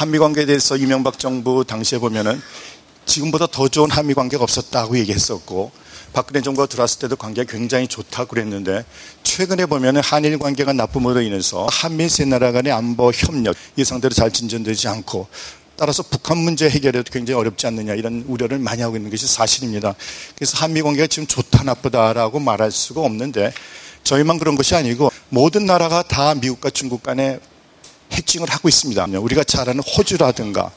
한미 관계에 대해서 이명박 정부 당시에 보면은 지금보다 더 좋은 한미 관계가 없었다고 얘기했었고, 박근혜 정부가 들어왔을 때도 관계가 굉장히 좋다고 그랬는데, 최근에 보면은 한일 관계가 나쁨으로 인해서 한미 세 나라 간의 안보 협력 예상대로 잘 진전되지 않고, 따라서 북한 문제 해결에도 굉장히 어렵지 않느냐, 이런 우려를 많이 하고 있는 것이 사실입니다. 그래서 한미 관계가 지금 좋다 나쁘다라고 말할 수가 없는데, 저희만 그런 것이 아니고 모든 나라가 다 미국과 중국 간에 해칭을 하고 있습니다. 우리가 잘 아는 호주라든가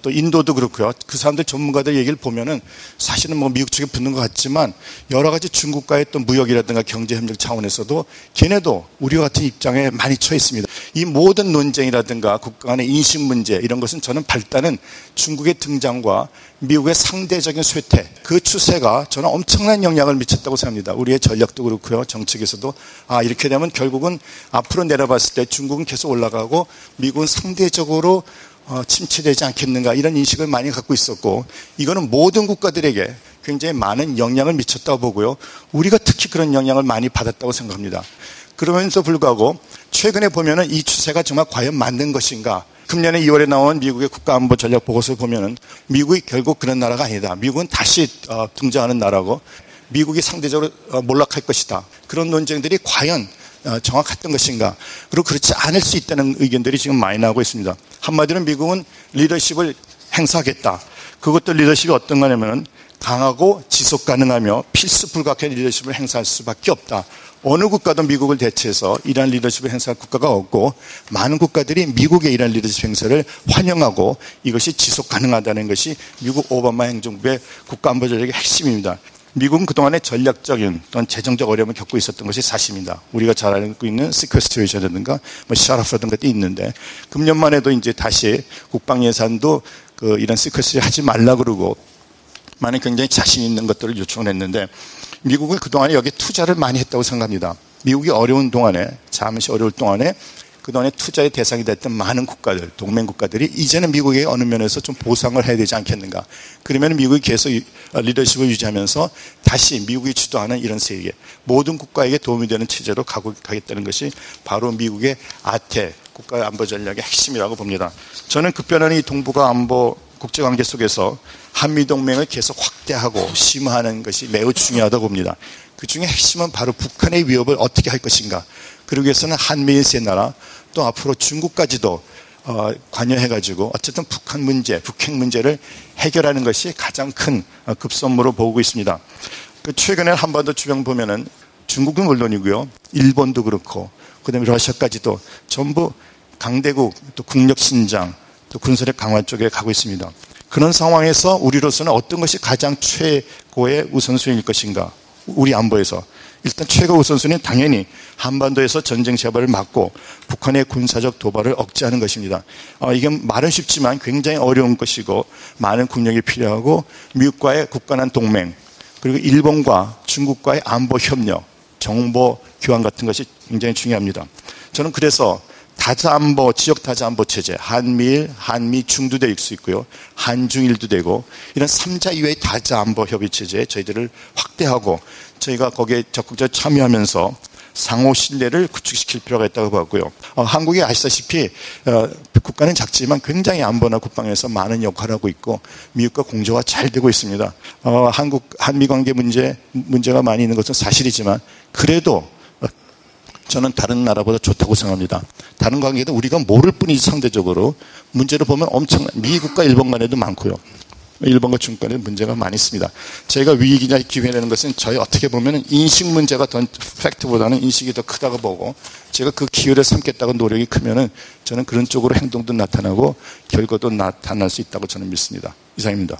또 인도도 그렇고요. 그 사람들 전문가들 얘기를 보면은 사실은 뭐 미국 측에 붙는 것 같지만 여러 가지 중국과의 또 무역이라든가 경제 협력 차원에서도 걔네도 우리와 같은 입장에 많이 처해 있습니다. 이 모든 논쟁이라든가 국가 간의 인식 문제, 이런 것은 저는 발단은 중국의 등장과 미국의 상대적인 쇠퇴, 그 추세가 저는 엄청난 영향을 미쳤다고 생각합니다. 우리의 전략도 그렇고요. 정책에서도 이렇게 되면 결국은 앞으로 내려봤을 때 중국은 계속 올라가고 미국은 상대적으로 침체되지 않겠는가, 이런 인식을 많이 갖고 있었고, 이거는 모든 국가들에게 굉장히 많은 영향을 미쳤다고 보고요. 우리가 특히 그런 영향을 많이 받았다고 생각합니다. 그러면서 불구하고 최근에 보면은 이 추세가 정말 과연 맞는 것인가? 금년에 2월에 나온 미국의 국가안보 전략 보고서를 보면은 미국이 결국 그런 나라가 아니다. 미국은 다시 등장하는 나라고, 미국이 상대적으로 몰락할 것이다. 그런 논쟁들이 과연 정확했던 것인가? 그리고 그렇지 않을 수 있다는 의견들이 지금 많이 나오고 있습니다. 한마디로 미국은 리더십을 행사하겠다. 그것도 리더십이 어떤 거냐면 강하고 지속 가능하며 필수 불가결한 리더십을 행사할 수밖에 없다. 어느 국가도 미국을 대체해서 이러한 리더십을 행사할 국가가 없고, 많은 국가들이 미국의 이러한 리더십 행사를 환영하고 이것이 지속 가능하다는 것이 미국 오바마 행정부의 국가안보 전략의 핵심입니다. 미국은 그동안에 전략적인 또는 재정적 어려움을 겪고 있었던 것이 사실입니다. 우리가 잘 알고 있는 시퀘스트레이션이라든가 샤라프라든가 도 있는데, 금년만 해도 이제 다시 국방 예산도 이런 시퀘스트레이션 하지 말라 그러고 많은 굉장히 자신 있는 것들을 요청을 했는데, 미국은 그동안에 여기에 투자를 많이 했다고 생각합니다. 미국이 어려운 동안에, 잠시 어려울 동안에 그동안에 투자의 대상이 됐던 많은 국가들, 동맹 국가들이 이제는 미국에게 어느 면에서 좀 보상을 해야 되지 않겠는가. 그러면 미국이 계속 리더십을 유지하면서 다시 미국이 주도하는 이런 세계, 모든 국가에게 도움이 되는 체제로 가겠다는 것이 바로 미국의 아태, 국가 안보 전략의 핵심이라고 봅니다. 저는 급변하는 이 동북아 안보 국제관계 속에서 한미동맹을 계속 확대하고 심화하는 것이 매우 중요하다고 봅니다. 그 중에 핵심은 바로 북한의 위협을 어떻게 할 것인가. 그러기 위해서는 한미일 세 나라, 또 앞으로 중국까지도 관여해가지고 어쨌든 북한 문제, 북핵 문제를 해결하는 것이 가장 큰 급선무로 보고 있습니다. 최근에 한반도 주변 보면은 중국은 물론이고요, 일본도 그렇고, 그다음에 러시아까지도 전부 강대국, 또 국력 신장, 또 군사력 강화 쪽에 가고 있습니다. 그런 상황에서 우리로서는 어떤 것이 가장 최고의 우선순위일 것인가? 우리 안보에서 일단 최고 우선순위는 당연히 한반도에서 전쟁 재발을 막고 북한의 군사적 도발을 억제하는 것입니다. 이게 말은 쉽지만 굉장히 어려운 것이고 많은 국력이 필요하고, 미국과의 굳건한 동맹, 그리고 일본과 중국과의 안보 협력, 정보 교환 같은 것이 굉장히 중요합니다. 저는 그래서 다자안보, 지역 다자안보 체제, 한미일, 한미 중도 될 수 있고요, 한중일도 되고, 이런 3자 이외의 다자안보 협의 체제에 저희들을 확대하고 저희가 거기에 적극적으로 참여하면서 상호 신뢰를 구축시킬 필요가 있다고 봤고요. 한국이 아시다시피 국가는 작지만 굉장히 안보나 국방에서 많은 역할을 하고 있고 미국과 공조가 잘 되고 있습니다. 한미 관계 문제가 많이 있는 것은 사실이지만 그래도 저는 다른 나라보다 좋다고 생각합니다. 다른 관계도 우리가 모를 뿐이지 상대적으로 문제를 보면 미국과 일본 간에도 많고요. 일본과 중국 간에도 문제가 많이 있습니다. 저희가 위기나 기회라는 것은 저희 어떻게 보면 인식 문제가 더 팩트보다는 인식이 더 크다고 보고, 제가 그 기회를 삼겠다고 노력이 크면은 저는 그런 쪽으로 행동도 나타나고 결과도 나타날 수 있다고 저는 믿습니다. 이상입니다.